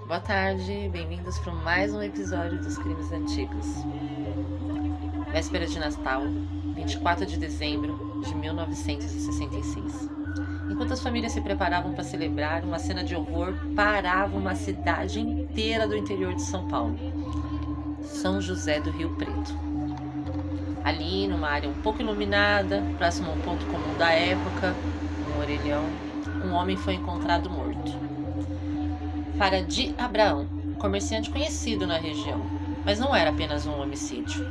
Boa tarde, bem-vindos para mais um episódio dos Crimes Antigos. Véspera de Natal, 24 de dezembro de 1966. Enquanto as famílias se preparavam para celebrar, uma cena de horror parava uma cidade inteira do interior de São Paulo, São José do Rio Preto. Ali, numa área um pouco iluminada, próximo a um ponto comum da época, um orelhão, um homem foi encontrado morto. Faradi Abraão, comerciante conhecido na região, mas não era apenas um homicídio.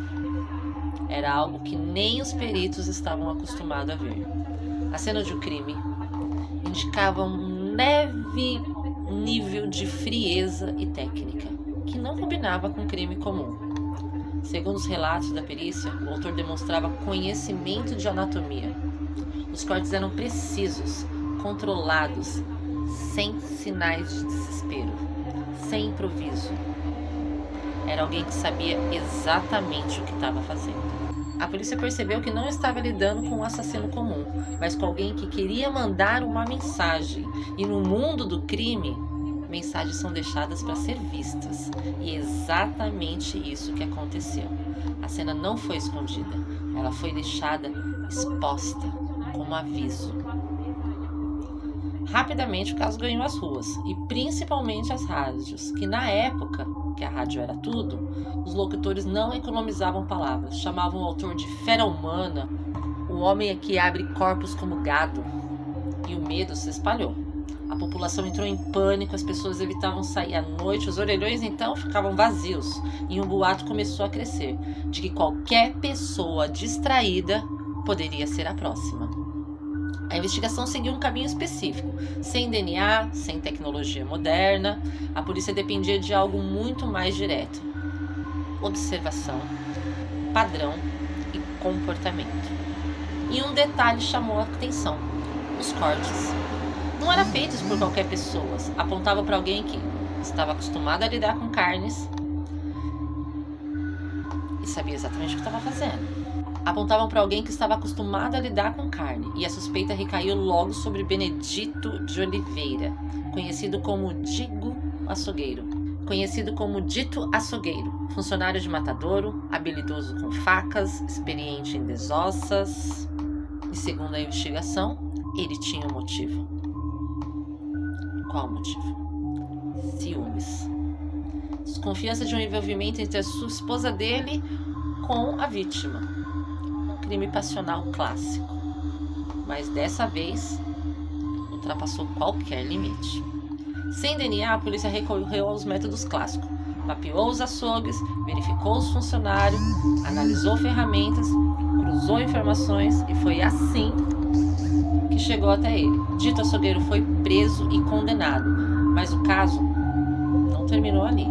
Era algo que nem os peritos estavam acostumados a ver. A cena de um crime indicava um leve nível de frieza e técnica, que não combinava com um crime comum. Segundo os relatos da perícia, o autor demonstrava conhecimento de anatomia. Os cortes eram precisos, controlados, sem sinais de desespero, sem improviso. Era alguém que sabia exatamente o que estava fazendo. A polícia percebeu que não estava lidando com um assassino comum, mas com alguém que queria mandar uma mensagem. E no mundo do crime, mensagens são deixadas para ser vistas. E é exatamente isso que aconteceu. A cena não foi escondida, ela foi deixada exposta como aviso. Rapidamente o caso ganhou as ruas, e principalmente as rádios, que na época, que a rádio era tudo, os locutores não economizavam palavras, chamavam o autor de fera humana, o homem que abre corpos como gado, e o medo se espalhou. A população entrou em pânico, as pessoas evitavam sair à noite, os orelhões então ficavam vazios, e um boato começou a crescer, de que qualquer pessoa distraída poderia ser a próxima. A investigação seguiu um caminho específico, sem DNA, sem tecnologia moderna. A polícia dependia de algo muito mais direto: observação, padrão e comportamento. E um detalhe chamou a atenção: os cortes. Não eram feitos por qualquer pessoa, apontavam para alguém que estava acostumado a lidar com carnes e sabia exatamente o que estava fazendo. Apontavam para alguém que estava acostumado a lidar com carne, e a suspeita recaiu logo sobre Benedito de Oliveira, conhecido como Dito Açougueiro, funcionário de matadouro, habilidoso com facas, experiente em desossas, e segundo a investigação, ele tinha um motivo. Qual motivo? Ciúmes. Desconfiança de um envolvimento entre a sua esposa dele com a vítima. Crime passional clássico, mas dessa vez ultrapassou qualquer limite. Sem DNA, a polícia recorreu aos métodos clássicos: mapeou os açougues, verificou os funcionários, analisou ferramentas, cruzou informações, e foi assim que chegou até ele. Dito açougueiro foi preso e condenado, mas o caso não terminou ali.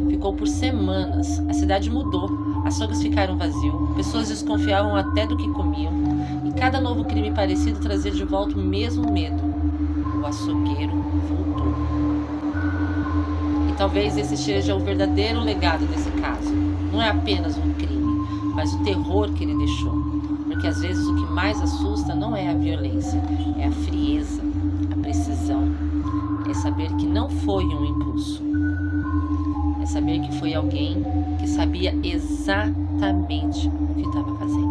Ficou por semanas, a cidade mudou. Açougues ficaram vazios, pessoas desconfiavam até do que comiam, e cada novo crime parecido trazia de volta o mesmo medo: o açougueiro voltou. E talvez esse seja o verdadeiro legado desse caso. Não é apenas um crime, mas o terror que ele deixou. Porque às vezes o que mais assusta não é a violência, é a frieza, a precisão. É saber que não foi um impulso. É saber que foi alguém que sabia exatamente o que estava fazendo.